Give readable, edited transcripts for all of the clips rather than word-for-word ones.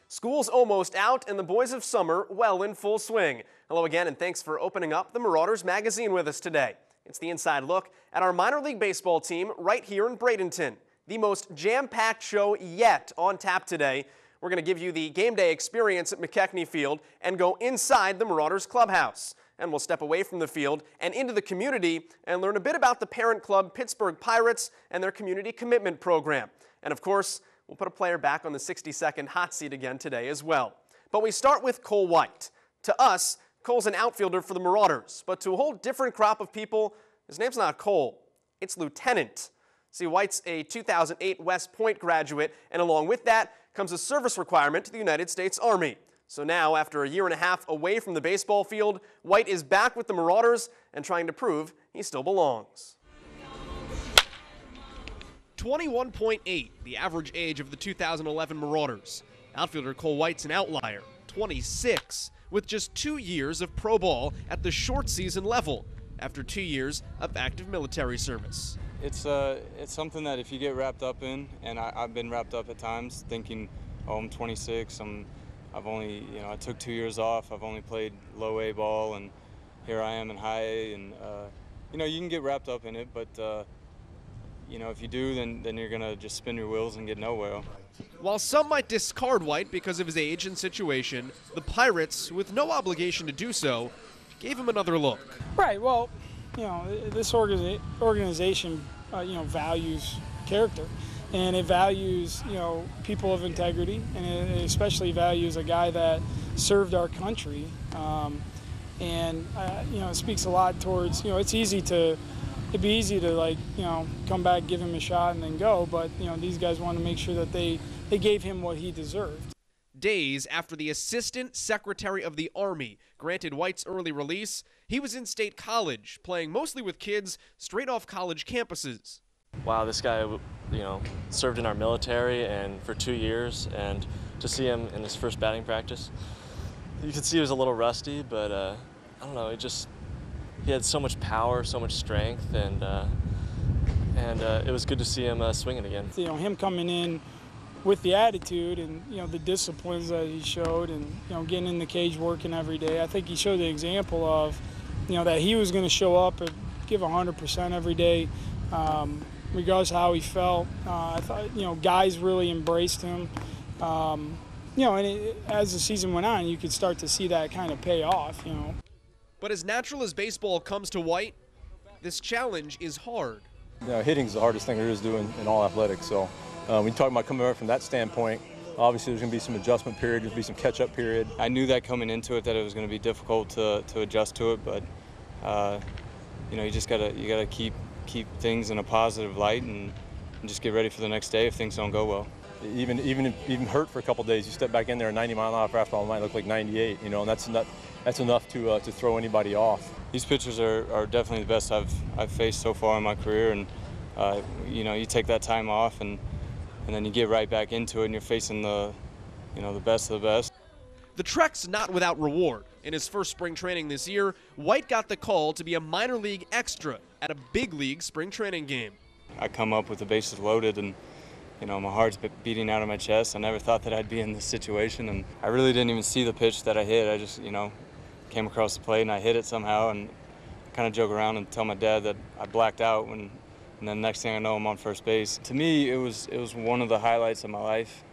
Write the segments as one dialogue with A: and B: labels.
A: School's almost out and the boys of summer well in full swing. Hello again and thanks for opening up the Marauders magazine with us today. It's the inside look at our minor league baseball team right here in Bradenton. The most jam-packed show yet on tap today. We're going to give you the game day experience at McKechnie Field and go inside the Marauders clubhouse. And we'll step away from the field and into the community and learn a bit about the parent club Pittsburgh Pirates and their community commitment program. And of course, we'll put a player back on the 60-second hot seat again today as well. But we start with Cole White. To us, Cole's an outfielder for the Marauders, but to a whole different crop of people, his name's not Cole, it's Lieutenant. See, White's a 2008 West Point graduate, and along with that comes a service requirement to the United States Army. So now, after a year and a half away from the baseball field, White is back with the Marauders and trying to prove he still belongs. 21.8, the average age of the 2011 Marauders. Outfielder Cole White's an outlier, 26, with just 2 years of pro ball at the short season level after 2 years of active military service.
B: It's something that if you get wrapped up in, and I've been wrapped up at times thinking, oh, I'm 26, I've only, I took 2 years off, I've only played low A ball, and here I am in high A, and you can get wrapped up in it, but if you do, then you're going to just spin your wheels and get nowhere.
A: While some might discard White because of his age and situation, the Pirates, with no obligation to do so, gave him another look.
C: Right, well, this organization, values character, and it values, people of integrity, and it especially values a guy that served our country. It speaks a lot towards, it'd be easy to come back, give him a shot and then go, but these guys want to make sure that they gave him what he deserved.
A: Days after the Assistant Secretary of the Army granted White's early release, he was in state college, playing mostly with kids straight off college campuses.
D: Wow, this guy, served in our military and for 2 years, and to see him in his first batting practice, you could see he was a little rusty, but I don't know, he had so much power, so much strength, and it was good to see him swinging again.
C: Him coming in with the attitude and the disciplines that he showed, and getting in the cage, working every day. I think he showed the example of that he was going to show up and give 100% every day, regardless of how he felt. I thought guys really embraced him. As the season went on, you could start to see that kind of pay off.
A: But as natural as baseball comes to White, this challenge is hard.
E: Hitting's the hardest thing there is doing in all athletics. So when you talk about coming up from that standpoint, obviously there's going to be some adjustment period, there's going to be some catch-up period.
B: I knew that coming into it, that it was going to be difficult to adjust to it, but you just gotta keep things in a positive light and just get ready for the next day if things don't go well.
E: Even hurt for a couple of days, you step back in there, 90 mile an hour fastball might look like 98, and that's enough to throw anybody off.
B: These pitchers are definitely the best I've faced so far in my career, and you take that time off and then you get right back into it, and you're facing the best of the best.
A: The trek's not without reward. In his first spring training this year, White got the call to be a minor league extra at a big league spring training game.
B: I come up with the bases loaded, and my heart's beating out of my chest. I never thought that I'd be in this situation, and I really didn't even see the pitch that I hit. I just, came across the plate and I hit it somehow, and kind of joke around and tell my dad that I blacked out, and then next thing I know, I'm on first base. To me, it was one of the highlights of my life.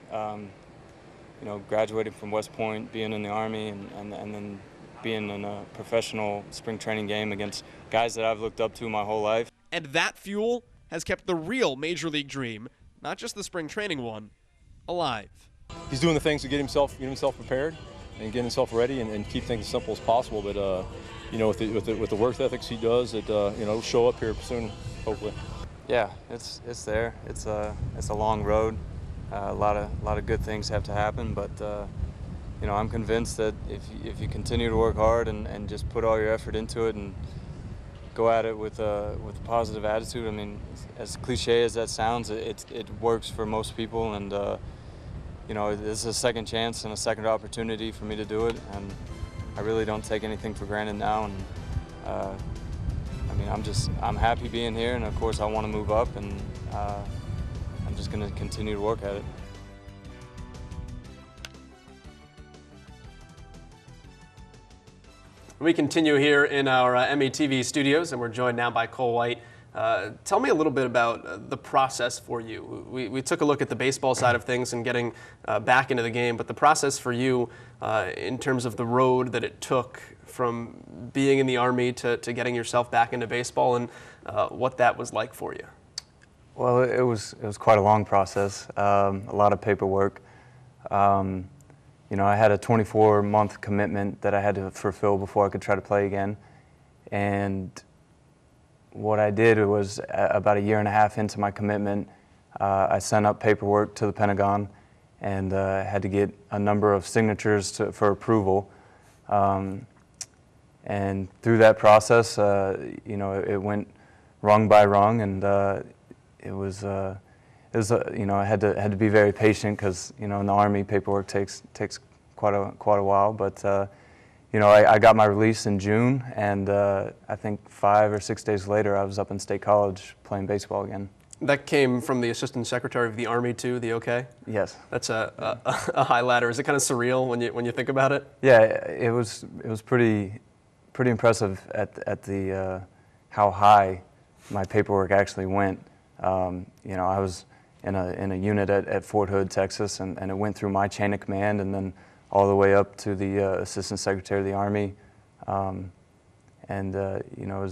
B: Graduating from West Point, being in the Army, and then being in a professional spring training game against guys that I've looked up to my whole life.
A: And that fuel has kept the real major league dream, not just the spring training one, alive.
E: He's doing the things to get himself prepared and get himself ready and keep things as simple as possible. But with the work ethics he does, it'll show up here soon, hopefully.
B: Yeah, it's there. It's a long road. A lot of good things have to happen, but you know, I'm convinced that if you continue to work hard and just put all your effort into it and go at it with a positive attitude. I mean, as cliche as that sounds, it works for most people, and you know, this is a second chance and a second opportunity for me to do it, and I really don't take anything for granted now. And I mean, I'm happy being here, and of course I want to move up, and I'm just going to continue to work at it.
A: We continue here in our METV studios, and we're joined now by Cole White. Tell me a little bit about the process for you. We took a look at the baseball side of things and getting back into the game, but the process for you in terms of the road that it took from being in the Army to getting yourself back into baseball, and what that was like for you.
B: Well, it was quite a long process, a lot of paperwork. You know, I had a 24-month commitment that I had to fulfill before I could try to play again. And what I did was, about a year and a half into my commitment, I sent up paperwork to the Pentagon and had to get a number of signatures for approval. And through that process, you know, it went rung by rung, and it was you know, I had to be very patient because, you know, in the Army, paperwork takes quite a while. But you know, I got my release in June, and I think 5 or 6 days later, I was up in State College playing baseball again. That
A: came from the Assistant Secretary of the Army too, the OK?
B: Yes.
A: That's a high ladder. Is it kind of surreal when you think about it?
B: Yeah, it was pretty impressive at the how high my paperwork actually went. You know, I was in a unit at Fort Hood, Texas, and it went through my chain of command and then all the way up to the Assistant Secretary of the Army. You know,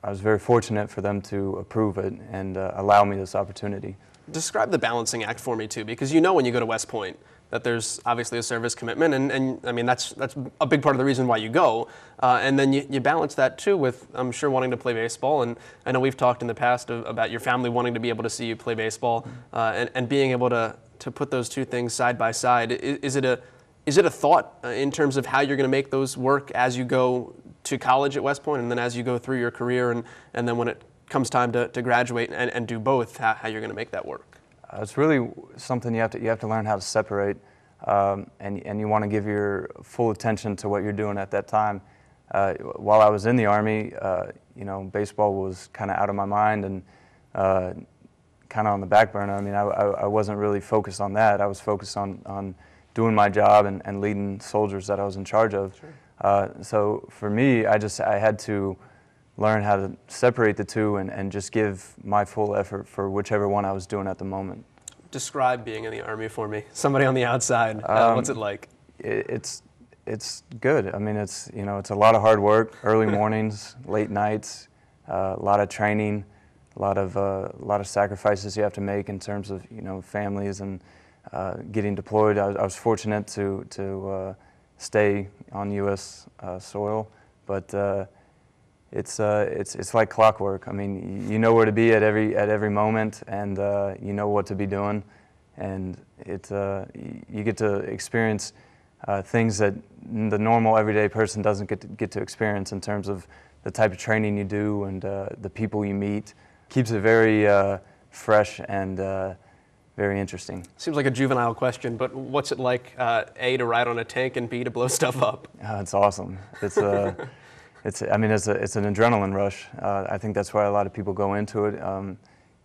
B: I was very fortunate for them to approve it and allow me this opportunity.
A: Describe the balancing act for me too, because you know when you go to West Point that there's obviously a service commitment, and I mean that's a big part of the reason why you go, and then you balance that too with, I'm sure, wanting to play baseball. And I know we've talked in the past about your family wanting to be able to see you play baseball, and being able to put those two things side by side. Is it a thought in terms of how you're going to make those work as you go to college at West Point, and then as you go through your career, and then when it comes time to graduate and do both, how you're going to make that work?
B: It's really something you have to learn how to separate, and you want to give your full attention to what you're doing at that time. While I was in the Army, you know, baseball was kind of out of my mind and kind of on the back burner. I mean, I wasn't really focused on that. I was focused on doing my job and leading soldiers that I was in charge of. Sure. So for me, I had to learn how to separate the two and just give my full effort for whichever one I was doing at the moment.
A: Describe being in the Army for me. Somebody on the outside, what's it like?
B: It's good. I mean, it's a lot of hard work, early mornings, late nights, a lot of training, a lot of sacrifices you have to make in terms of, you know, families and getting deployed. I was fortunate to stay on U.S. soil, but it's like clockwork. I mean, you know where to be at every moment, and you know what to be doing, and you get to experience things that the normal everyday person doesn't get to experience in terms of the type of training you do and the people you meet. Keeps it very fresh and very interesting.
A: Seems like a juvenile question, but what's it like, A, to ride on a tank, and B, to blow stuff up?
B: It's awesome. It's I mean, it's an adrenaline rush. I think that's why a lot of people go into it.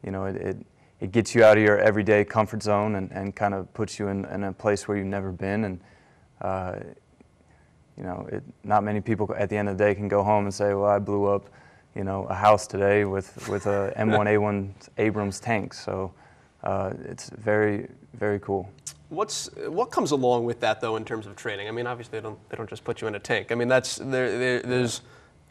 B: You know, it gets you out of your everyday comfort zone and kind of puts you in a place where you've never been. And you know, not many people at the end of the day can go home and say, well, I blew up, you know, a house today with a M1A1 Abrams tank. So it's very, very cool.
A: What comes along with that, though, in terms of training? I mean, obviously they don't just put you in a tank. I mean, there's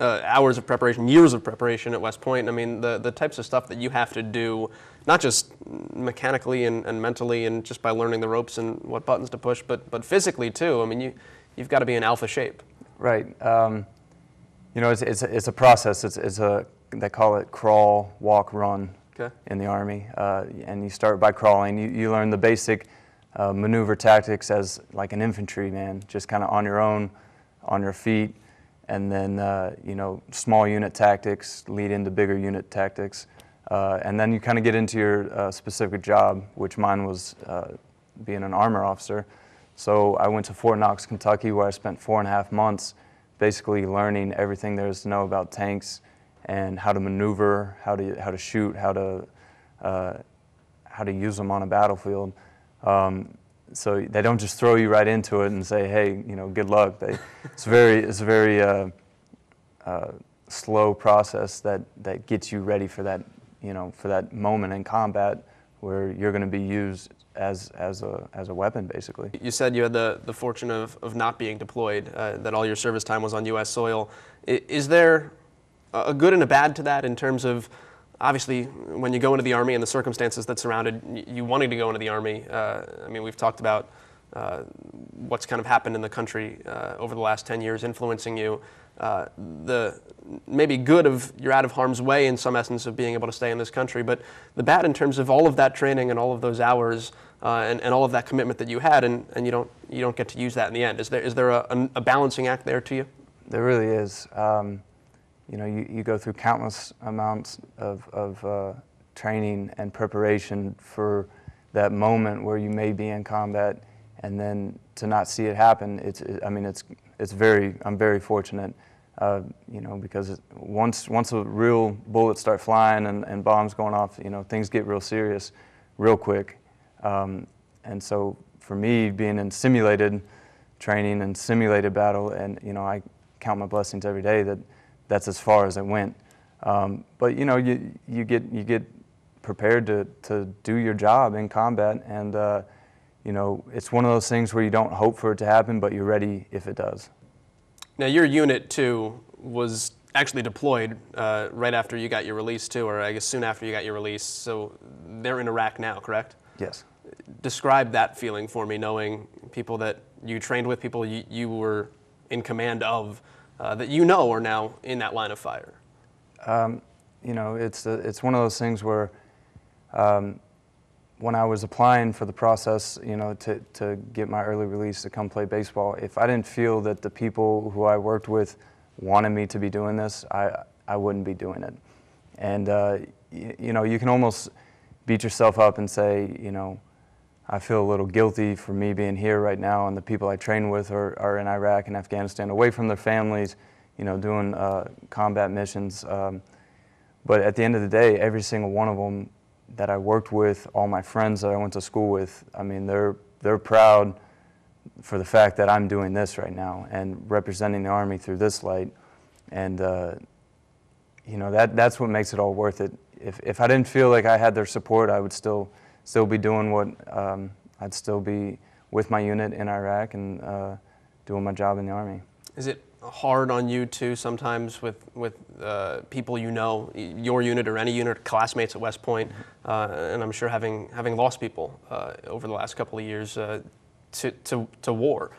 A: hours of preparation, years of preparation at West Point. I mean, the types of stuff that you have to do, not just mechanically and mentally and just by learning the ropes and what buttons to push, but physically too. I mean, you've got to be in alpha shape.
B: Right. You know, it's a process. They call it crawl, walk, run in the Army. And you start by crawling. You learn the basic maneuver tactics as like an infantryman, just kind of on your own, on your feet. And then, you know, small unit tactics lead into bigger unit tactics. And then you kind of get into your specific job, which mine was being an armor officer. So I went to Fort Knox, Kentucky, where I spent 4.5 months basically learning everything there is to know about tanks and how to maneuver, how to shoot, how to use them on a battlefield. So they don't just throw you right into it and say, hey, you know, good luck. It's a very slow process that gets you ready for that, you know, for that moment in combat where you're going to be used as a weapon, basically.
A: You said you had the fortune of not being deployed, that all your service time was on U.S. soil. Is there a good and a bad to that in terms of, obviously, when you go into the Army and the circumstances that surrounded you wanting to go into the Army? I mean, we've talked about what's kind of happened in the country over the last 10 years influencing you. The maybe good of you're out of harm's way in some essence of being able to stay in this country, but the bad in terms of all of that training and all of those hours and all of that commitment that you had, and you don't get to use that in the end. Is there a balancing act there to you?
B: There really is. You know, you go through countless amounts of training and preparation for that moment where you may be in combat, and then to not see it happen. I'm very fortunate. You know, because once a real bullets start flying and bombs going off, you know, things get real serious, real quick. And so for me, being in simulated training and simulated battle, and you know, I count my blessings every day that's as far as it went. But you know, you get prepared to do your job in combat, and you know, it's one of those things where you don't hope for it to happen, but you're ready if it does.
A: Now, your unit, too, was actually deployed right after you got your release, too, or I guess soon after you got your release. So they're in Iraq now, correct?
B: Yes.
A: Describe that feeling for me, knowing people that you trained with, people you were in command of, that you know are now in that line of fire.
B: You know, it's one of those things where when I was applying for the process, you know, to get my early release to come play baseball, if I didn't feel that the people who I worked with wanted me to be doing this, I wouldn't be doing it. And, you know, you can almost beat yourself up and say, you know, I feel a little guilty for me being here right now, and the people I train with are in Iraq and Afghanistan, away from their families, you know, doing combat missions. But at the end of the day, every single one of them that I worked with, all my friends that I went to school with, I mean, they're proud for the fact that I'm doing this right now and representing the Army through this light. And, you know, that's what makes it all worth it. If I didn't feel like I had their support, I would still be doing what, I'd still be with my unit in Iraq and doing my job in the Army.
A: Is it hard on you too sometimes with people you know, your unit or any unit, classmates at West Point, and I'm sure having lost people over the last couple of years to war.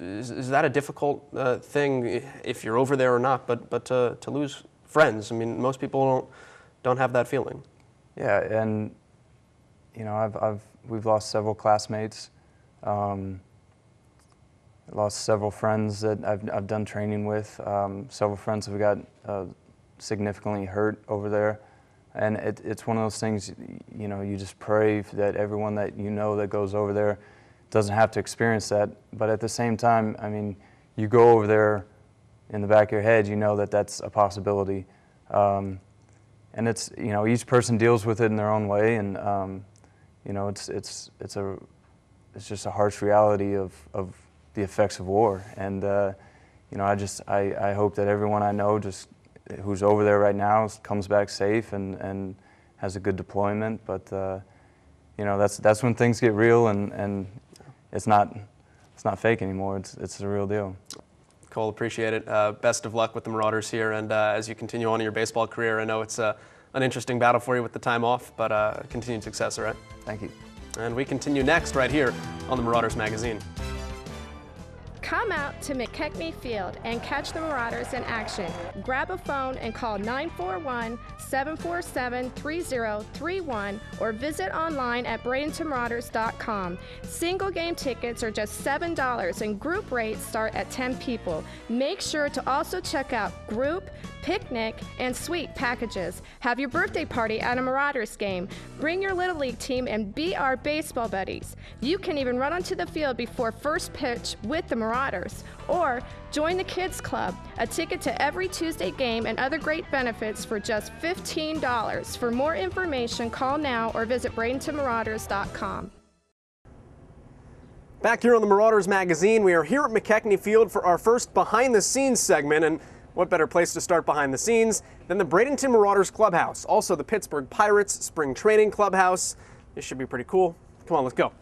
A: Is that a difficult thing if you're over there or not? But to lose friends, I mean, most people don't have that feeling.
B: Yeah, and you know, we've lost several classmates. Lost several friends that I've done training with. Several friends have got significantly hurt over there, and it's one of those things. You know, you just pray that everyone that you know that goes over there doesn't have to experience that. But at the same time, I mean, you go over there, in the back of your head, you know that that's a possibility, and it's, you know, each person deals with it in their own way, and you know, it's just a harsh reality of the effects of war. And you know, I hope that everyone I know just who's over there right now comes back safe and has a good deployment. But you know, that's when things get real, and it's not fake anymore. It's the real deal.
A: Cole, appreciate it. Best of luck with the Marauders here, and as you continue on in your baseball career. I know it's an interesting battle for you with the time off, but continued success, all right?
B: Thank you.
A: And we continue next right here on the Marauders Magazine.
F: Come out to McKechnie Field and catch the Marauders in action. Grab a phone and call 941-747-3031 or visit online at BradentonMarauders.com. Single game tickets are just $7 and group rates start at 10 people. Make sure to also check out group, picnic, and suite packages. Have your birthday party at a Marauders game. Bring your Little League team and be our baseball buddies. You can even run onto the field before first pitch with the Marauders. Or join the Kids Club, a ticket to every Tuesday game and other great benefits for just $15. For more information, call now or visit BradentonMarauders.com.
A: Back here on the Marauders Magazine, we are here at McKechnie Field for our first behind-the-scenes segment, and what better place to start behind the scenes than the Bradenton Marauders Clubhouse, also the Pittsburgh Pirates Spring Training Clubhouse. This should be pretty cool. Come on, let's go.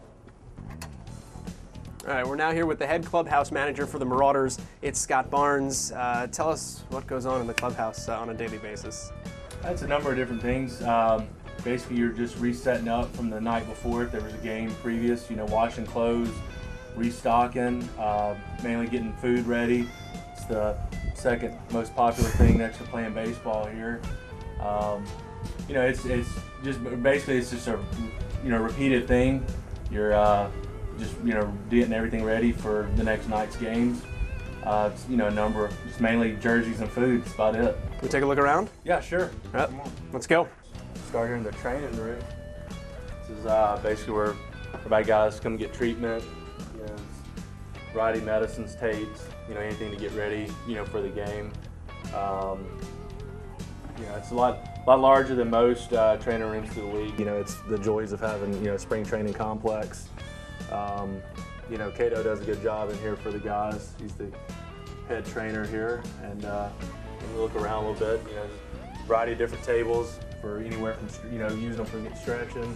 A: All right, we're now here with the head clubhouse manager for the Marauders. It's Scott Barnes. Tell us what goes on in the clubhouse on a daily basis.
G: That's a number of different things. Basically, you're just resetting up from the night before if there was a game previous, washing clothes, restocking, mainly getting food ready. It's the second most popular thing next to playing baseball here. It's just basically it's just a repeated thing. You're just getting everything ready for the next night's games. It's a number of just mainly jerseys and food. That's about it.
A: Can we take a look around?
G: Yeah, sure.
A: All right, let's go.
G: Start here in the training room. This is basically where everybody guys come get treatment. Variety of medicines, tapes, anything to get ready, for the game. It's a lot larger than most training rooms to the league. It's the joys of having, a spring training complex. Cato does a good job in here for the guys. He's the head trainer here, and we look around a little bit. A variety of different tables for anywhere from using them for stretching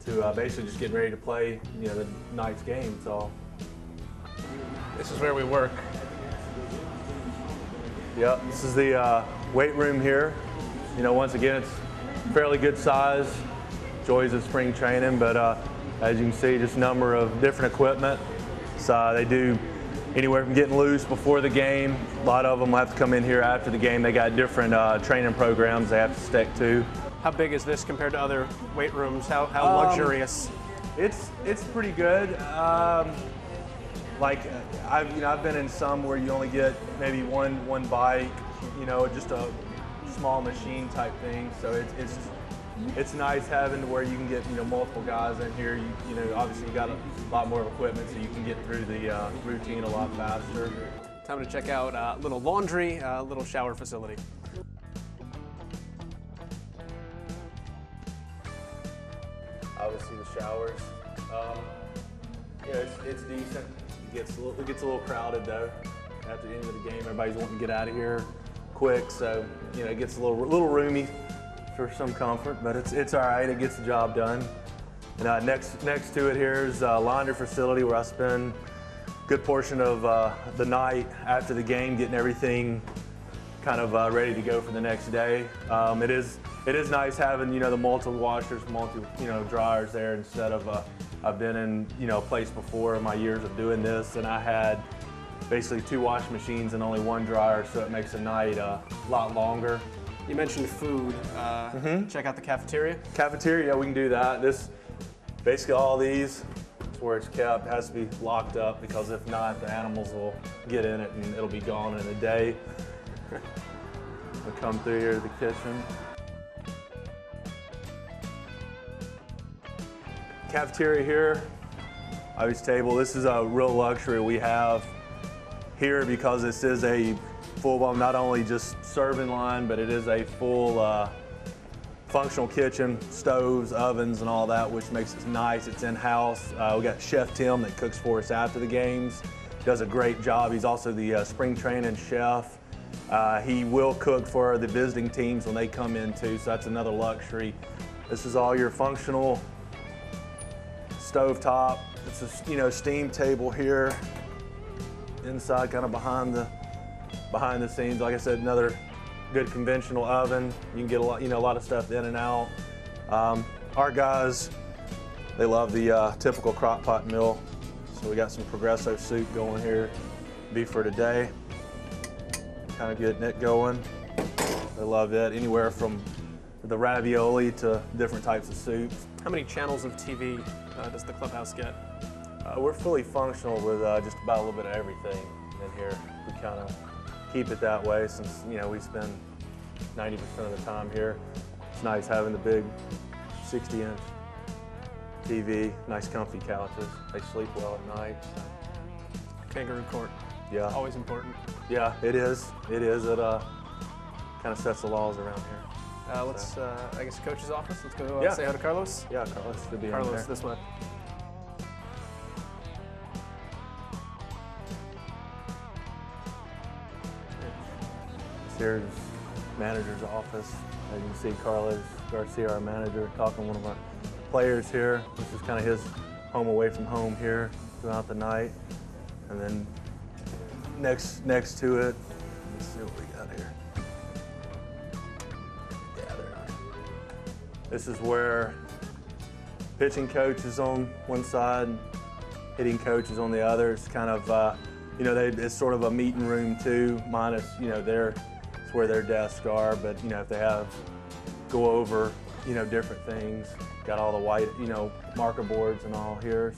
G: to basically just getting ready to play, the night's game. It's all.
A: This is where we work.
G: Yep, this is the weight room here. Once again, it's fairly good size. Joys of spring training, but as you can see, just a number of different equipment. So they do anywhere from getting loose before the game. A lot of them have to come in here after the game. They got different training programs they have to stick to.
A: How big is this compared to other weight rooms? How luxurious?
G: It's pretty good. I've been in some where you only get maybe one bike, just a small machine type thing. So it's nice having to where you can get multiple guys in here. Obviously you got a lot more equipment, so you can get through the routine a lot faster.
A: Time to check out a little laundry, a little shower facility.
G: Obviously the showers. It's decent. It gets a little crowded though. After the end of the game, everybody's wanting to get out of here quick, so it gets a little roomy for some comfort, but it's all right. It gets the job done. And next to it here is a laundry facility where I spend a good portion of the night after the game getting everything kind of ready to go for the next day. It is nice having the multiple washers, dryers there instead of I've been in a place before in my years of doing this, and I had basically 2 washing machines and only 1 dryer, so it makes the night a lot longer.
A: You mentioned food. Check out the cafeteria.
G: Cafeteria, yeah, we can do that. Basically all these, is where it's kept, has to be locked up because if not, the animals will get in it and it'll be gone in a day. We'll come through here to the kitchen. Cafeteria here, obvious table. This is a real luxury we have here because this is a full, not only just serving line, but it is a full functional kitchen, stoves, ovens, and all that, which makes it nice. It's in-house. We got Chef Tim that cooks for us after the games. He does a great job. He's also the spring training chef. He will cook for the visiting teams when they come in too, so that's another luxury. This is all your functional stovetop. It's a steam table here. Inside, kind of behind the scenes. Like I said, another good conventional oven. You can get a lot of stuff in and out. Our guys, they love the typical crock pot meal. So we got some Progresso soup going here. be for today. Kind of getting it going. They love it. Anywhere from the ravioli to different types of soups.
A: How many channels of TV does the Clubhouse get?
G: We're fully functional with just about a little bit of everything in here. We kind of keep it that way since, you know, we spend 90% of the time here. It's nice having the big 60-inch TV, nice comfy couches. They sleep well at night.
A: Kangaroo court.
G: Yeah.
A: Always important.
G: Yeah, it is. It is. It kind of sets the laws around here.
A: Let's, I guess, coach's office. Let's go
G: Yeah.
A: say hi to Carlos.
G: Yeah, Carlos should be in
A: Carlos,
G: there.
A: this way.
G: Here's manager's office. As you can see, Carlos Garcia, our manager, talking to one of our players here. This is kind of his home away from home here throughout the night. And then next to it, let's see what we got here. Yeah, there are. This is where pitching coach is on one side, hitting coach is on the other. It's kind of, you know, it's sort of a meeting room too, minus, you know, it's where their desks are. But, you know, if they go over, you know, different things, got all the white, you know, marker boards and all here.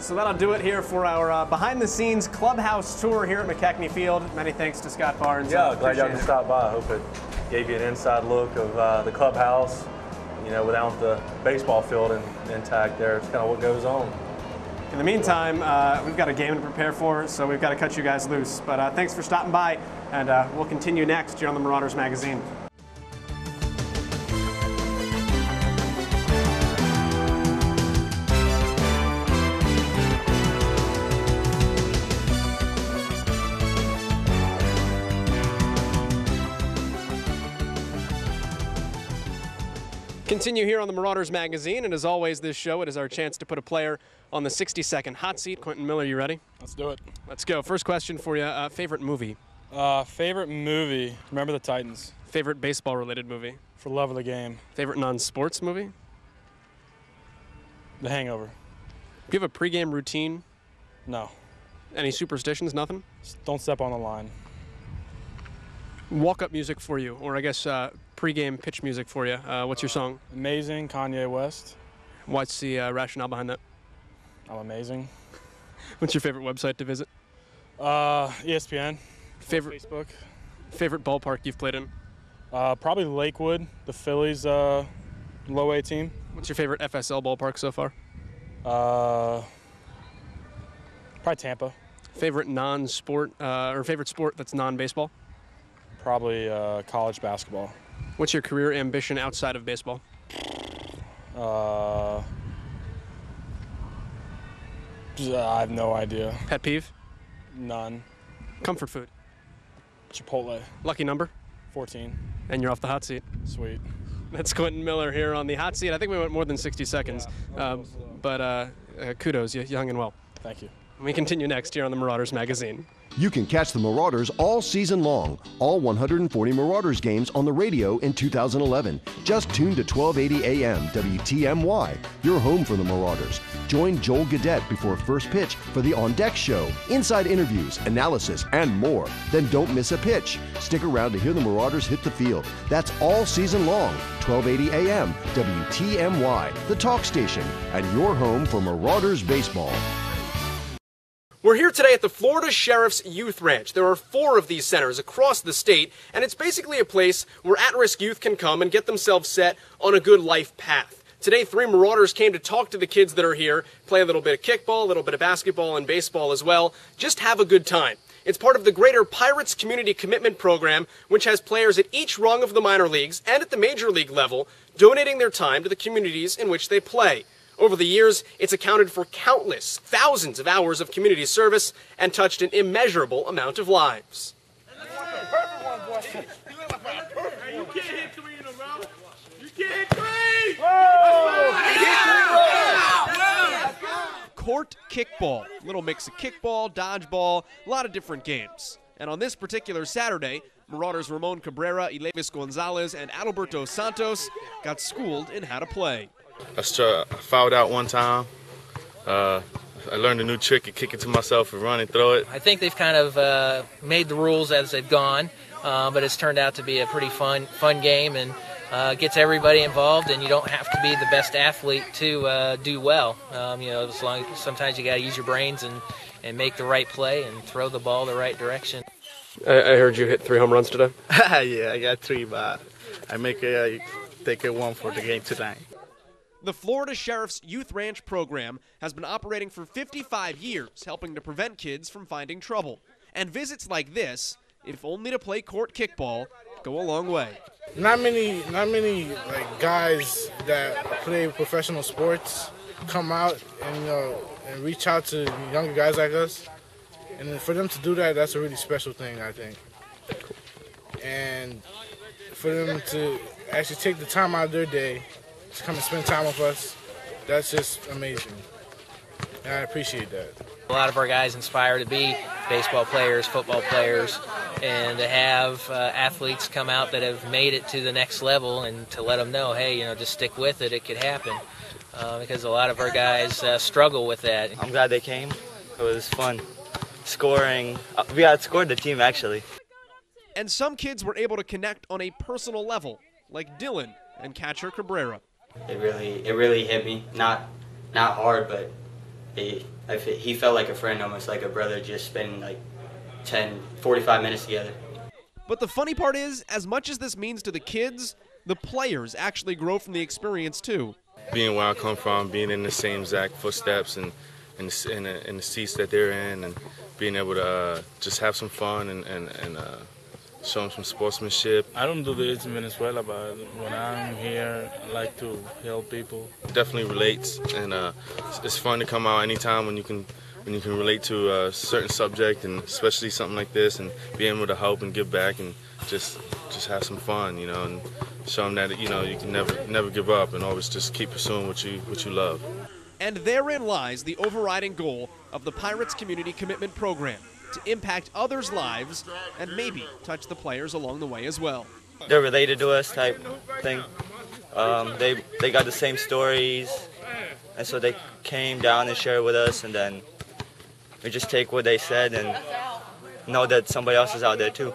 A: So that'll do it here for our behind-the-scenes clubhouse tour here at McKechnie Field. Many thanks to Scott Barnes.
G: Yeah, glad y'all
A: Appreciate
G: could
A: it.
G: stop by. I hope it gave you an inside look of the clubhouse, you know, without the baseball field intact there. It's kind of what goes on.
A: In the meantime, we've got a game to prepare for, so we've got to cut you guys loose. But thanks for stopping by, and we'll continue next here on the Marauders Magazine. Continue here on the Marauders Magazine, and as always, this show, it is our chance to put a player on the 60-second hot seat. Quentin Miller, you ready?
C: Let's do it.
A: Let's go. First question for you. Favorite movie?
C: Favorite movie? Remember the Titans.
A: Favorite baseball-related movie?
C: For love of the game.
A: Favorite non-sports movie?
C: The Hangover.
A: Do you have a pregame routine?
C: No.
A: Any superstitions? Nothing?
C: Just don't step on the line.
A: Walk-up music for you, or I guess pregame pitch music for you. What's your song?
C: Amazing, Kanye West.
A: What's the rationale behind that?
C: I'm amazing.
A: What's your favorite website to visit?
C: ESPN.
A: Favorite
C: Facebook.
A: Favorite ballpark you've played in?
C: Probably Lakewood, the Phillies low A team.
A: What's your favorite FSL ballpark so far?
C: Probably Tampa.
A: Favorite non-sport or favorite sport that's non-baseball?
C: Probably college basketball.
A: What's your career ambition outside of baseball?
C: I have no idea.
A: Pet peeve?
C: None.
A: Comfort food?
C: Chipotle.
A: Lucky number?
C: 14.
A: And you're off the hot seat.
C: Sweet.
A: That's Quentin Miller here on the hot seat. I think we went more than 60 seconds, but kudos, you're young and well.
C: Thank you.
A: We continue next here on the Marauders Magazine.
H: You can catch the Marauders all season long, all 140 Marauders games on the radio in 2011. Just tune to 1280 AM WTMY, your home for the Marauders. Join Joel Gadet before first pitch for the On Deck Show, inside interviews, analysis, and more. Then don't miss a pitch. Stick around to hear the Marauders hit the field. That's all season long. 1280 AM WTMY, the talk station, and your home for Marauders baseball.
A: We're here today at the Florida Sheriff's Youth Ranch. There are 4 of these centers across the state, and it's basically a place where at-risk youth can come and get themselves set on a good life path. Today, 3 Marauders came to talk to the kids that are here, play a little bit of kickball, a little bit of basketball and baseball as well. Just have a good time. It's part of the greater Pirates Community Commitment Program, which has players at each rung of the minor leagues and at the major league level donating their time to the communities in which they play. Over the years, it's accounted for countless, thousands of hours of community service and touched an immeasurable amount of lives. Court kickball, little mix of kickball, dodgeball, a lot of different games. And on this particular Saturday, Marauders Ramon Cabrera, Ilevis Gonzalez, and Adalberto Santos got schooled in how to play.
I: I fouled out one time. I I learned a new trick of kicking to myself and run and throw it.
J: I think they've kind of made the rules as they've gone, but it's turned out to be a pretty fun game and gets everybody involved. And you don't have to be the best athlete to do well. As long as sometimes you got to use your brains and make the right play and throw the ball the right direction.
A: I heard you hit 3 home runs today.
K: Yeah, I got 3, but I take it 1 for the game tonight.
A: The Florida Sheriff's Youth Ranch program has been operating for 55 years, helping to prevent kids from finding trouble. And visits like this, if only to play court kickball, go a long way.
L: Not many like guys that play professional sports come out and reach out to younger guys like us. And for them to do that, that's a really special thing, I think. And for them to actually take the time out of their day to come and spend time with us, that's just amazing. And I appreciate that.
J: A lot of our guys aspire to be baseball players, football players, and to have athletes come out that have made it to the next level and to let them know, hey, just stick with it, it could happen. Because a lot of our guys struggle with that.
M: I'm glad they came. It was fun. Scoring, we outscored the team actually.
A: And some kids were able to connect on a personal level, like Dylan and catcher Cabrera.
M: It really hit me. Not hard, but he felt like a friend, almost like a brother, just spending like 45 minutes together.
A: But the funny part is, as much as this means to the kids, the players actually grow from the experience too.
I: Being where I come from, being in the same exact footsteps and in the seats that they're in, and being able to just have some fun and show them some sportsmanship.
K: I don't do this in Venezuela, but when I'm here, I like to help people.
I: Definitely relates, and it's fun to come out anytime when you can relate to a certain subject, and especially something like this, and be able to help and give back and just have some fun, and show them that you can never give up and always just keep pursuing what you love.
A: And therein lies the overriding goal of the Pirates Community Commitment Program, to impact others' lives and maybe touch the players along the way as well.
M: They're related to us type thing. They got the same stories, and so they came down and shared with us, and then we just take what they said and know that somebody else is out there too.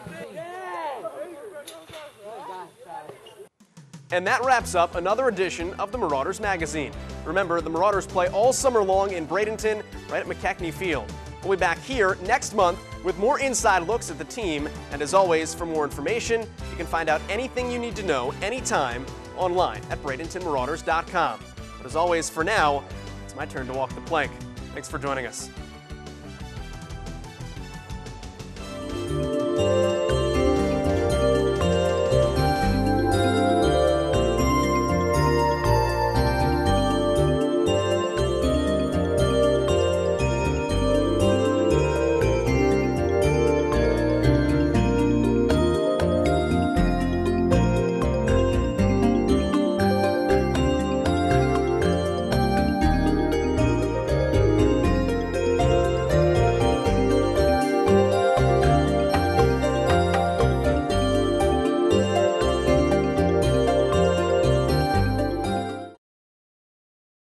A: And that wraps up another edition of the Marauders Magazine. Remember, the Marauders play all summer long in Bradenton, right at McKechnie Field. We'll be back here next month with more inside looks at the team. And as always, for more information, you can find out anything you need to know anytime online at BradentonMarauders.com. But as always, for now, it's my turn to walk the plank. Thanks for joining us.